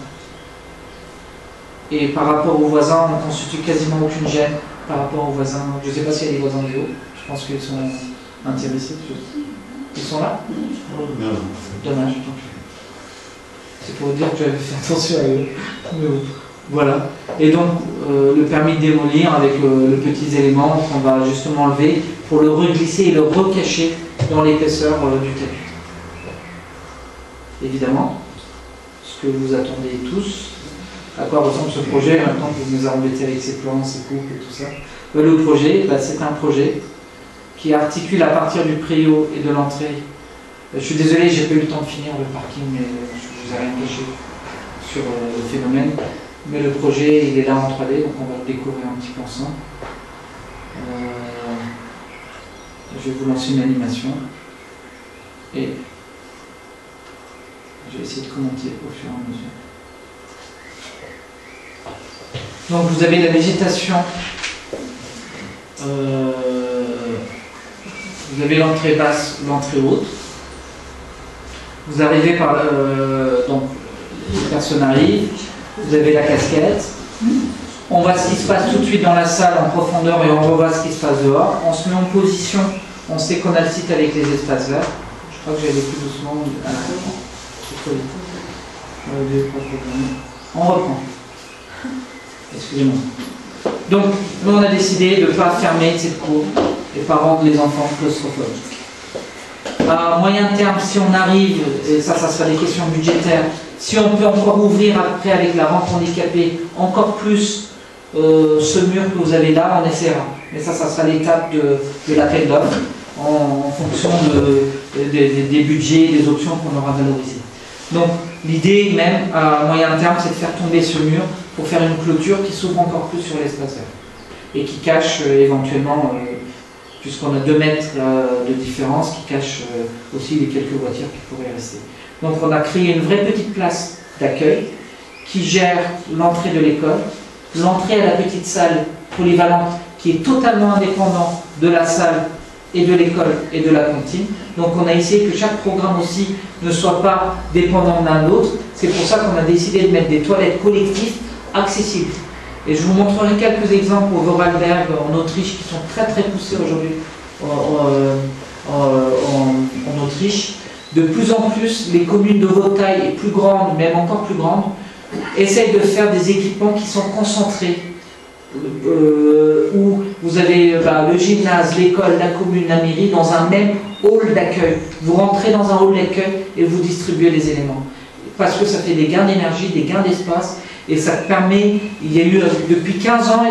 Et par rapport aux voisins, on ne constitue quasiment aucune gêne par rapport aux voisins. Je ne sais pas s'il y a des voisins du haut. Je pense qu'ils sont intéressés. Ils sont là? Non. Dommage. C'est pour dire que j'avais fait attention à eux. Mais bon. Voilà. Et donc, le permis de démolir avec le petit élément qu'on va justement enlever pour le reglisser et le recacher dans l'épaisseur du tapis. Évidemment, ce que vous attendez tous, à quoi ressemble ce projet, maintenant que vous nous avez embêté avec ses plans, ses coupes et tout ça. Le projet, c'est un projet qui articule à partir du préau et de l'entrée. Je suis désolé, j'ai pas eu le temps de finir le parking, mais je vous ai rien caché sur le phénomène. Mais le projet, il est là en 3D, donc on va le découvrir un petit peu ensemble. Je vais vous lancer une animation. Et je vais essayer de commenter au fur et à mesure. Donc vous avez la végétation. Vous avez l'entrée basse, l'entrée haute. Vous arrivez par... donc, les personnes arrivent. Vous avez la casquette. On voit ce qui se passe tout de suite dans la salle en profondeur et on revoit ce qui se passe dehors. On se met en position. On sait qu'on a le site avec les espaces verts. Je crois que je vais aller plus doucement. On reprend. Excusez-moi. Donc, nous, on a décidé de ne pas fermer cette cour et pas rendre les enfants claustrophobiques. À moyen terme, si on arrive, et ça sera des questions budgétaires, si on peut encore ouvrir après avec la rampe handicapée encore plus ce mur que vous avez là, on essaiera. Mais ça sera l'étape de l'appel d'offres en fonction des budgets et des options qu'on aura valorisées. Donc l'idée même à moyen terme, c'est de faire tomber ce mur pour faire une clôture qui s'ouvre encore plus sur l'espace vert et qui cache éventuellement, puisqu'on a 2 mètres de différence, qui cache aussi les quelques voitures qui pourraient rester. Donc on a créé une vraie petite place d'accueil qui gère l'entrée de l'école, l'entrée à la petite salle polyvalente qui est totalement indépendante de la salle et de l'école et de la cantine. Donc on a essayé que chaque programme aussi ne soit pas dépendant l'un de l'autre. C'est pour ça qu'on a décidé de mettre des toilettes collectives accessibles. Et je vous montrerai quelques exemples au Vorarlberg en Autriche qui sont très très poussés aujourd'hui en Autriche. De plus en plus, les communes de votre taille et plus grandes, même encore plus grandes, essayent de faire des équipements qui sont concentrés, où vous avez le gymnase, l'école, la commune, la mairie, dans un même hall d'accueil. Vous rentrez dans un hall d'accueil et vous distribuez les éléments. Parce que ça fait des gains d'énergie, des gains d'espace, et ça permet, il y a eu depuis 15 ans,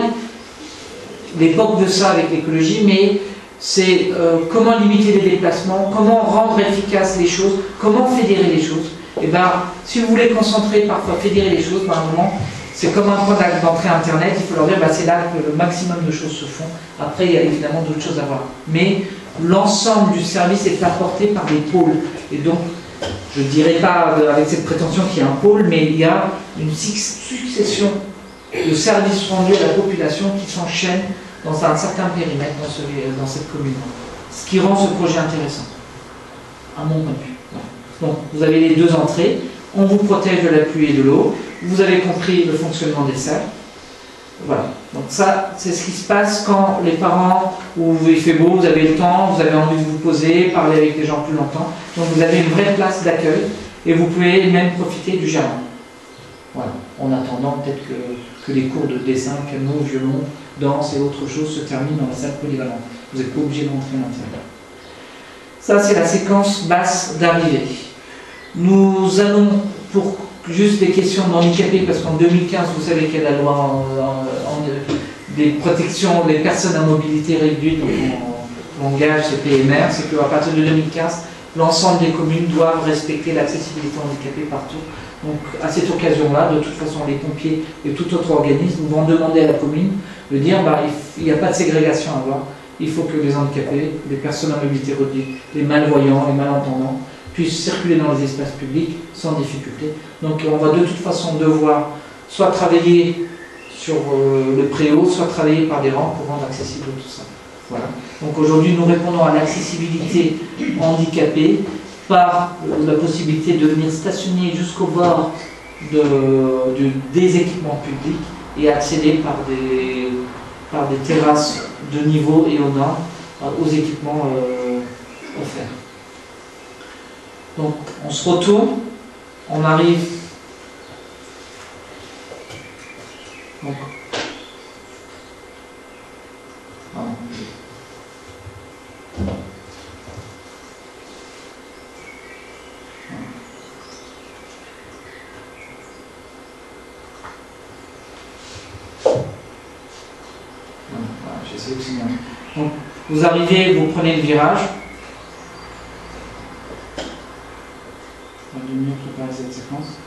l'époque de ça avec l'écologie, mais c'est comment limiter les déplacements, comment rendre efficaces les choses, comment fédérer les choses. Et bien, si vous voulez concentrer, parfois fédérer les choses, par un moment, c'est comme un point d'entrée Internet, il faut leur dire, c'est là que le maximum de choses se font. Après, il y a évidemment d'autres choses à voir. Mais l'ensemble du service est apporté par des pôles. Et donc, je ne dirais pas avec cette prétention qu'il y a un pôle, mais il y a une succession de services rendus à la population qui s'enchaînent dans un certain périmètre dans cette commune. Ce qui rend ce projet intéressant, à mon point de vue. Donc, vous avez les 2 entrées, on vous protège de la pluie et de l'eau, vous avez compris le fonctionnement des salles. Voilà. Donc ça, c'est ce qui se passe quand les parents, où il fait beau, vous avez le temps, vous avez envie de vous poser, parler avec des gens plus longtemps. Donc vous avez une vraie place d'accueil et vous pouvez même profiter du jardin. Voilà. En attendant peut-être que les cours de dessin, piano, violon, danse et autres choses se terminent dans la salle polyvalente. Vous n'êtes pas obligé de rentrer à l'intérieur. Ça, c'est la séquence basse d'arrivée. Nous allons, pour juste des questions d'handicapés, parce qu'en 2015, vous savez qu'il y a la loi des protections des personnes à mobilité réduite, donc en langage c'est PMR, c'est qu'à partir de 2015, l'ensemble des communes doivent respecter l'accessibilité handicapée partout. Donc à cette occasion-là, de toute façon, les pompiers et tout autre organisme vont demander à la commune de dire il n'y a pas de ségrégation à avoir, il faut que les handicapés, les personnes à mobilité réduite, les malvoyants, les malentendants, puissent circuler dans les espaces publics sans difficulté. Donc on va de toute façon devoir soit travailler sur le préau, soit travailler par des rampes pour rendre accessible tout ça. Voilà. Donc aujourd'hui nous répondons à l'accessibilité handicapée par la possibilité de venir stationner jusqu'au bord des équipements publics et accéder par des terrasses de niveau et aux normes aux équipements offerts. Donc on se retourne, on arrive. Donc, j'essaie de signaler. Donc vous arrivez, vous prenez le virage. Cette séquence.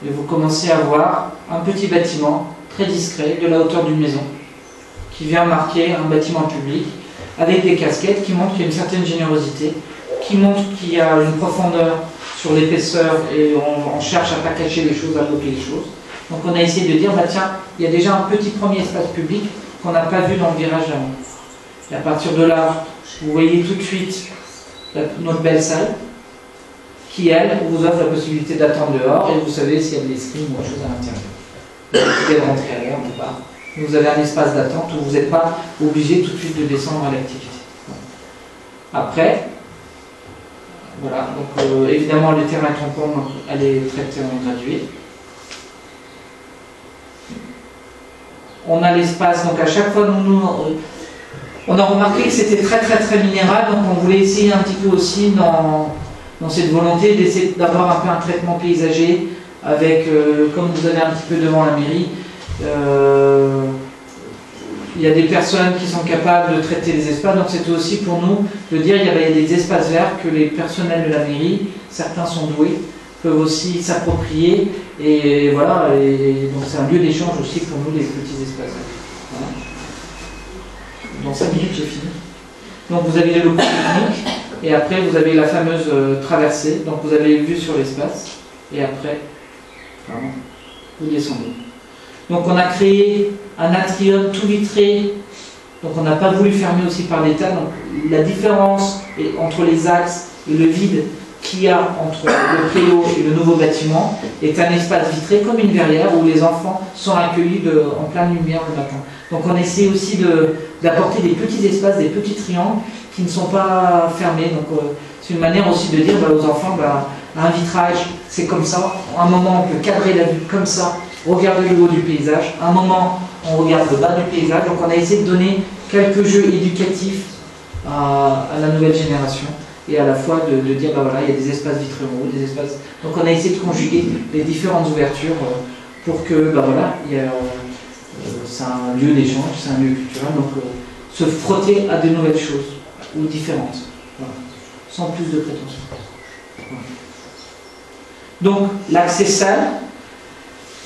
Et vous commencez à voir un petit bâtiment très discret de la hauteur d'une maison qui vient marquer un bâtiment public avec des casquettes qui montrent qu'il y a une certaine générosité, qui montrent qu'il y a une profondeur sur l'épaisseur et on cherche à ne pas cacher les choses, à bloquer les choses. Donc on a essayé de dire, tiens, il y a déjà un petit premier espace public qu'on n'a pas vu dans le virage avant. Et à partir de là, vous voyez tout de suite notre belle salle qui, elle, vous offre la possibilité d'attendre dehors et vous savez s'il y a de l'escrime ou autre chose à l'intérieur. Vous pouvez rentrer à l'air ou pas. Vous avez un espace d'attente où vous n'êtes pas obligé tout de suite de descendre à l'activité. Après, voilà, donc évidemment les terrains tampons, elle est traitée en gradué. on a l'espace. Donc à chaque fois, on a remarqué que c'était très minéral, donc on voulait essayer un petit peu aussi dans cette volonté d'essayer d'avoir un peu un traitement paysager avec, comme vous avez un petit peu devant la mairie, il y a des personnes qui sont capables de traiter les espaces, donc c'était aussi pour nous de dire qu'il y avait des espaces verts que les personnels de la mairie, certains sont doués, peuvent aussi s'approprier, et voilà, et donc c'est un lieu d'échange aussi pour nous, les petits espaces verts. Voilà. Dans 5 minutes, j'ai fini. Donc vous avez les locaux techniques, et après vous avez la fameuse traversée, donc vous avez vue sur l'espace, et après, vraiment, vous descendez. Donc on a créé un atrium tout vitré, donc on n'a pas voulu fermer aussi par l'État, donc la différence entre les axes et le vide qu'il y a entre le préau et le nouveau bâtiment est un espace vitré comme une verrière où les enfants sont accueillis en pleine lumière le matin. Donc on essaie aussi d'apporter des petits espaces, des petits triangles qui ne sont pas fermés. Donc c'est une manière aussi de dire aux enfants, un vitrage c'est comme ça, à un moment on peut cadrer la vue comme ça, regarder le haut du paysage, à un moment on regarde le bas du paysage. Donc on a essayé de donner quelques jeux éducatifs à la nouvelle génération. Et à la fois de dire, voilà, il y a des espaces vitrés en haut, des espaces... Donc on a essayé de conjuguer les différentes ouvertures pour que, voilà, c'est un lieu d'échange, c'est un lieu culturel, donc se frotter à de nouvelles choses, ou différentes, voilà, sans plus de prétention. Voilà. Donc l'accès salle,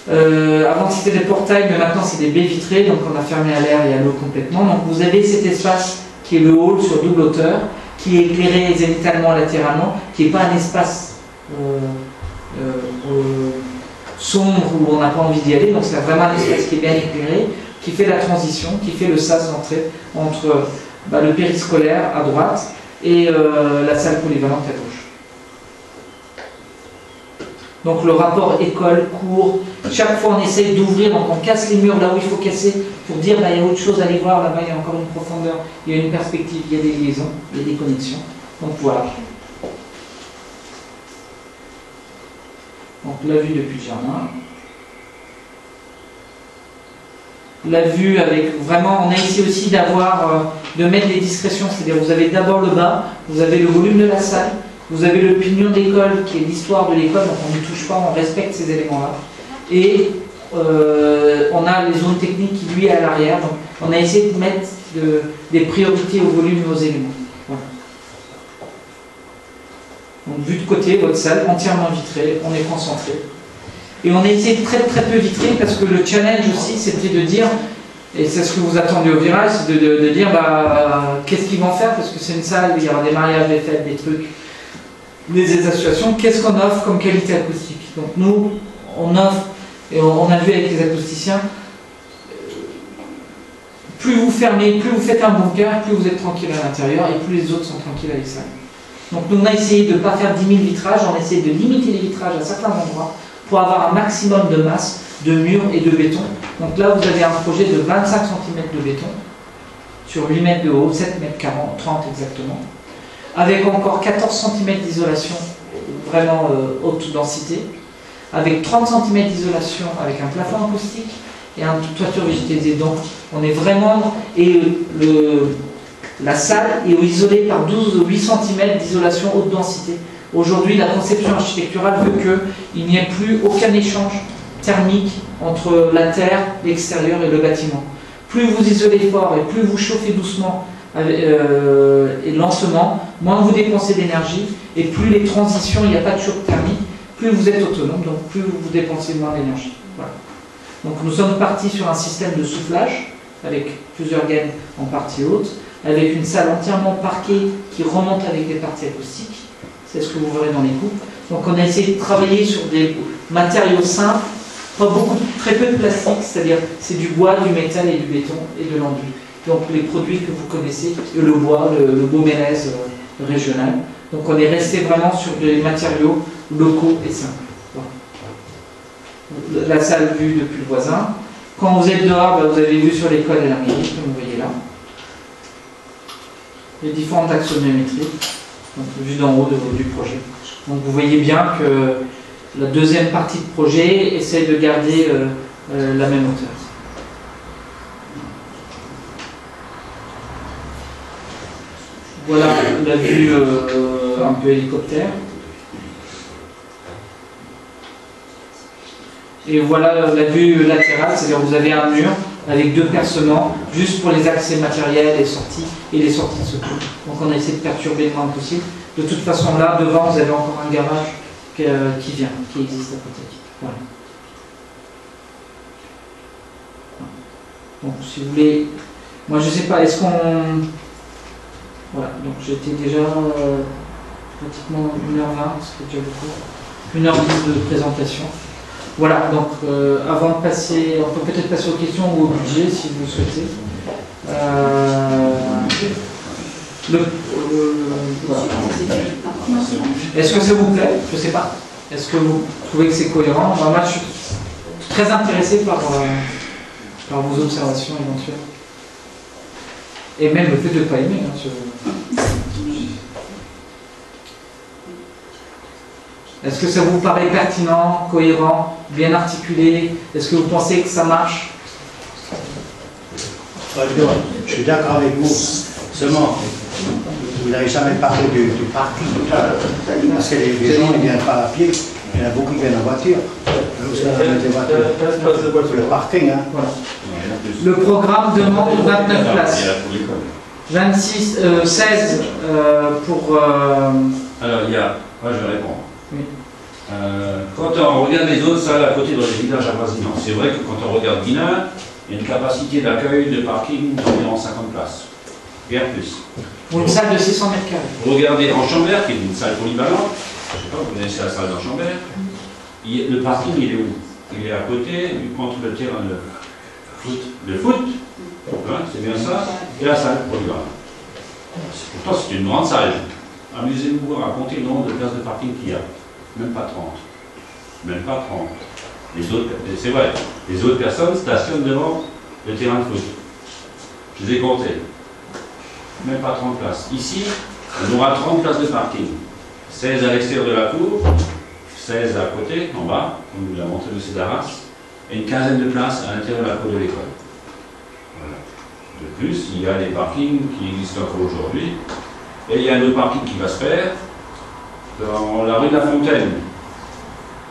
avant c'était des portails, mais maintenant c'est des baies vitrées, donc on a fermé à l'air et à l'eau complètement. Donc vous avez cet espace qui est le hall sur double hauteur, qui est éclairé zénithalement, latéralement, qui n'est pas un espace sombre où on n'a pas envie d'y aller, donc c'est vraiment un espace qui est bien éclairé, qui fait la transition, qui fait le sas d'entrée entre le périscolaire à droite et la salle polyvalente à gauche. Donc le rapport école, cours, chaque fois on essaye d'ouvrir, donc on casse les murs là où il faut casser pour dire il y a autre chose à aller voir, là-bas il y a encore une profondeur, il y a une perspective, il y a des liaisons, il y a des connexions. Donc voilà. Donc la vue depuis le jardin. La vue avec vraiment, on a essayé aussi de mettre des discrétions, c'est-à-dire vous avez d'abord le bas, vous avez le volume de la salle, vous avez le pignon d'école qui est l'histoire de l'école, donc on ne touche pas, on respecte ces éléments-là. Et on a les zones techniques qui lui est à l'arrière, donc on a essayé de mettre des priorités au volume de nos éléments. Voilà. Donc vue de côté, votre salle entièrement vitrée, on est concentré. Et on a essayé de très peu vitré parce que le challenge aussi c'était de dire, et c'est ce que vous attendez au virage, c'est de dire qu'est-ce qu'ils vont faire, parce que c'est une salle où il y aura des mariages, des fêtes, des trucs, des associations, qu'est-ce qu'on offre comme qualité acoustique. Donc nous, on offre, et on a vu avec les acousticiens, plus vous fermez, plus vous faites un bon cœur, plus vous êtes tranquille à l'intérieur, et plus les autres sont tranquilles à l'extérieur. Donc nous on a essayé de ne pas faire 10 000 vitrages, on a essayé de limiter les vitrages à certains endroits, pour avoir un maximum de masse, de murs et de béton. Donc là vous avez un projet de 25 cm de béton, sur 8 mètres de haut, 7 mètres 30 exactement, avec encore 14 cm d'isolation, vraiment haute densité, avec 30 cm d'isolation avec un plafond acoustique et une toiture végétalisée. Donc on est vraiment... Et la salle est isolée par 12 ou 8 cm d'isolation haute densité. Aujourd'hui, la conception architecturale veut qu'il n'y ait plus aucun échange thermique entre la terre, l'extérieur et le bâtiment. Plus vous isolez fort et plus vous chauffez doucement et lentement, moins vous dépensez d'énergie et plus les transitions, il n'y a pas de choc thermique, plus vous êtes autonome, donc plus vous dépensez moins d'énergie. Voilà. Donc nous sommes partis sur un système de soufflage avec plusieurs gaines en partie haute, avec une salle entièrement parquée qui remonte avec des parties acoustiques. C'est ce que vous verrez dans les coupes. Donc on a essayé de travailler sur des matériaux simples, pas beaucoup, très peu de plastique, c'est-à-dire c'est du bois, du métal et du béton et de l'enduit. Donc les produits que vous connaissez, le bois, le Beaumérez régional. Donc on est resté vraiment sur des matériaux locaux et simples. Voilà. La salle vue depuis le voisin. Quand vous êtes dehors, vous avez vu sur l'école et la mairie, comme vous voyez là. Les différentes axonométries. Donc vue d'en haut du projet. Donc vous voyez bien que la deuxième partie de projet essaie de garder la même hauteur. Voilà la vue un peu hélicoptère. Et voilà la vue latérale, c'est-à-dire vous avez un mur avec deux percements, juste pour les accès matériels et sorties, et les sorties de secours. Donc on a essayé de perturber le moins possible. De toute façon, là, devant, vous avez encore un garage qui vient, qui existe à côté. Voilà. Donc si vous voulez, moi je sais pas, est-ce qu'on... Voilà, donc j'étais déjà pratiquement 1h20, ce qui est déjà beaucoup. 1h10 de présentation. Voilà, donc avant de passer, on peut peut-être passer aux questions ou au budget si vous le souhaitez. Voilà. Est-ce que ça vous plaît? Je ne sais pas. Est-ce que vous trouvez que c'est cohérent? Moi, je suis très intéressé par vos observations éventuelles. Et même le fait de ne pas aimer. Est-ce que ça vous paraît pertinent, cohérent, bien articulé? Est-ce que vous pensez que ça marche? Je suis d'accord avec vous. Seulement, vous n'avez jamais parlé du parking. Parce que les gens ne viennent pas à pied. Il y en a beaucoup qui viennent en voiture. Le parking, hein. Voilà. Le programme demande 29 places. 16 pour... Alors, il y a... Moi, je vais répondre. Oui. Quand on regarde les autres salles à côté dans les villages avoisinants, c'est vrai que quand on regarde Guinard, il y a une capacité d'accueil de parking d'environ 50 places. Bien plus. Pour une salle de 600 mètres carrés. Regardez en Chambert, qui est une salle polyvalente, je ne sais pas, vous connaissez la salle d'en Chambert, le parking, il est où? Il est à côté, contre le terrain de foot. Le foot, hein, c'est bien ça, et la salle polyvalente. Pourtant, c'est une grande salle. Amusez-vous à compter le nombre de places de parking qu'il y a. Même pas 30. Même pas 30. C'est vrai, les autres personnes stationnent devant le terrain de foot. Je les ai comptés. Même pas 30 places. Ici, on aura 30 places de parking. 16 à l'extérieur de la cour, 16 à côté, en bas, comme nous l'a montré M. Darras, et une quinzaine de places à l'intérieur de la cour de l'école. Voilà. De plus, il y a des parkings qui existent encore aujourd'hui. Et il y a un autre parking qui va se faire dans la rue de la Fontaine.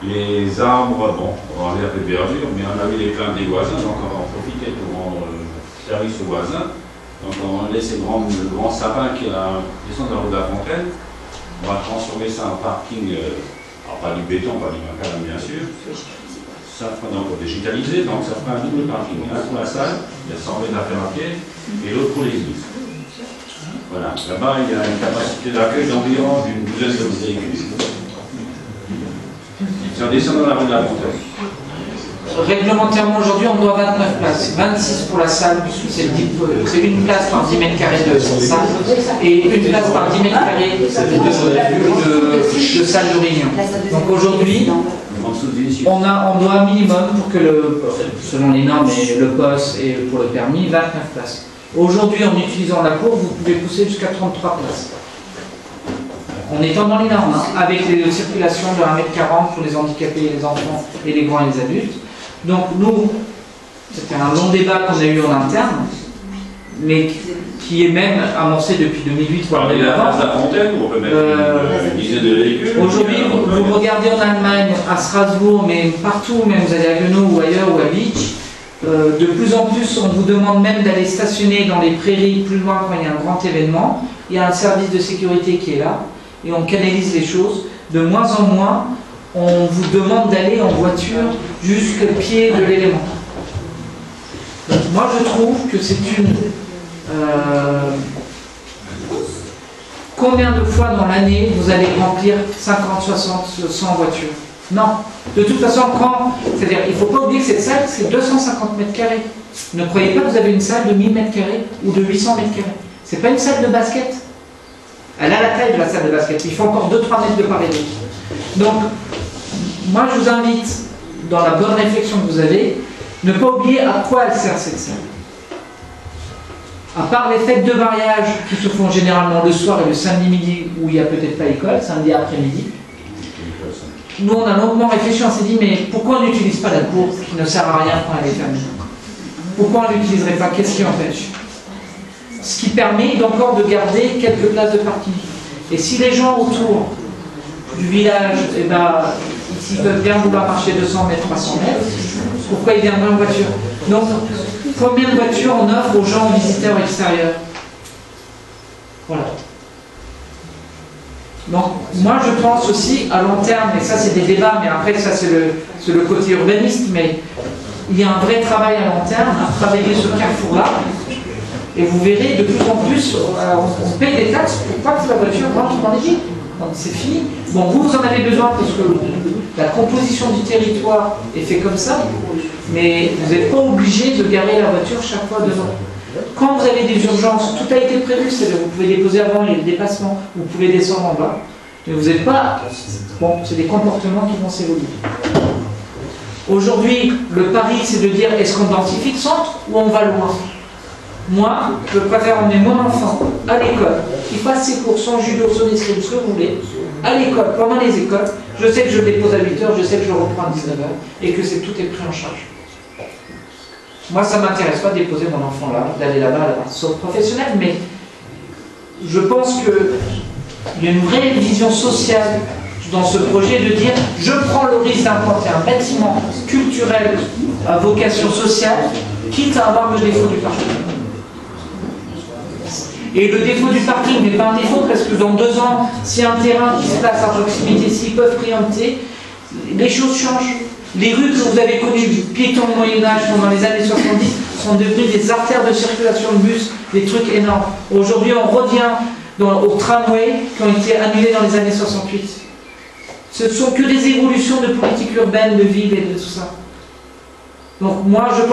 Les arbres, bon, on va enlever un peu de verdure, mais on a vu les plaintes des voisins, donc on va en profiter pour rendre service aux voisins. Donc on laisse le grand sapin qui est à descendre de la rue de la Fontaine. On va transformer ça en parking, alors pas du béton, pas du macadam bien sûr. Ça fera donc digitalisé, donc ça fera un double parking. Un pour la salle, il y a 100 mètres à faire à pied, et l'autre pour l'église. Voilà, là-bas il y a une capacité d'accueil d'environ d'une douzaine de véhicules. C'est en descendant la rue de la Fontaine. Réglementairement aujourd'hui on doit 29 places, 26 pour la salle, puisque c'est une place par 10 mètres carrés de salle et une place par 10 mètres carrés de salle de réunion. Donc aujourd'hui on doit un minimum pour que selon les normes et le poste et pour le permis, 29 places. Aujourd'hui en utilisant la cour, vous pouvez pousser jusqu'à 33 places. En étant dans les normes, hein, avec les circulations de 1,40 m pour les handicapés, les enfants et les grands et les adultes. Donc nous, c'était un long débat qu'on a eu en interne, mais qui est même amorcé depuis 2008, voire même avant. Aujourd'hui, vous regardez en Allemagne, à Strasbourg, mais partout, même vous allez à Guenot ou ailleurs ou à Beach, de plus en plus, on vous demande même d'aller stationner dans les prairies plus loin quand il y a un grand événement. Il y a un service de sécurité qui est là, et on canalise les choses. De moins en moins, on vous demande d'aller en voiture jusqu'au pied de l'élément. Moi, je trouve que c'est une... combien de fois dans l'année vous allez remplir 50, 60, 100 voitures? Non. De toute façon, c'est-à-dire, il ne faut pas oublier que cette salle, c'est 250 mètres carrés. Ne croyez pas que vous avez une salle de 1000 mètres carrés ou de 800 mètres carrés. Ce n'est pas une salle de basket. Elle a la taille de la salle de basket. Il faut encore 2-3 mètres de part et d'autre. Donc, moi, je vous invite, dans la bonne réflexion que vous avez, ne pas oublier à quoi elle sert cette salle. À part les fêtes de mariage qui se font généralement le soir et le samedi midi, où il n'y a peut-être pas école, samedi après-midi, nous, on a longuement réfléchi, on s'est dit, mais pourquoi on n'utilise pas la cour qui ne sert à rien quand elle est fermée? Pourquoi on ne l'utiliserait pas? Qu'est-ce qui empêche? ce qui permet encore de garder quelques places de parking. Et si les gens autour du village, eh ben, s'ils peuvent bien vouloir marcher 200 mètres, 300 mètres, pourquoi ils viendraient en voiture? Donc, combien de voitures on offre aux gens visiteurs extérieurs? Voilà. Donc, moi je pense aussi à long terme, et ça c'est des débats, mais après ça c'est le côté urbaniste, mais il y a un vrai travail à long terme à travailler ce carrefour-là, et vous verrez de plus en plus, on paye des taxes pour pas que la voiture rentre dans les villes. Donc c'est fini. Bon, vous en avez besoin parce que la composition du territoire est faite comme ça, mais vous n'êtes pas obligé de garer la voiture chaque fois devant. Quand vous avez des urgences, tout a été prévu, c'est-à-dire vous pouvez déposer avant, il y a des dépassements, vous pouvez descendre en bas, mais vous n'êtes pas... Bon, c'est des comportements qui vont s'évoluer. Aujourd'hui, le pari, c'est de dire, est-ce qu'on densifie le centre ou on va loin? Moi, je préfère emmener mon enfant à l'école, qu'il fasse ses cours, son judo, son escrime, ce que vous voulez, à l'école, pendant les écoles. Je sais que je dépose à 8h, je sais que je reprends à 19h, et que tout est pris en charge. Moi, ça ne m'intéresse pas de déposer mon enfant là, d'aller là-bas, sauf professionnel, mais je pense qu'il y a une vraie vision sociale dans ce projet de dire je prends le risque d'implanter un bâtiment culturel à vocation sociale, quitte à avoir le défaut du parking. Et le défaut du parking n'est pas un défaut parce que dans 2 ans, s'il y a un terrain qui se place à proximité, s'ils peuvent préempter, les choses changent. Les rues que vous avez connues du piéton au Moyen-Âge dans les années 70 sont devenues des artères de circulation de bus, des trucs énormes. Aujourd'hui, on revient aux tramways qui ont été annulés dans les années 68. Ce ne sont que des évolutions de politique urbaine, de ville et de tout ça. Donc moi, je pense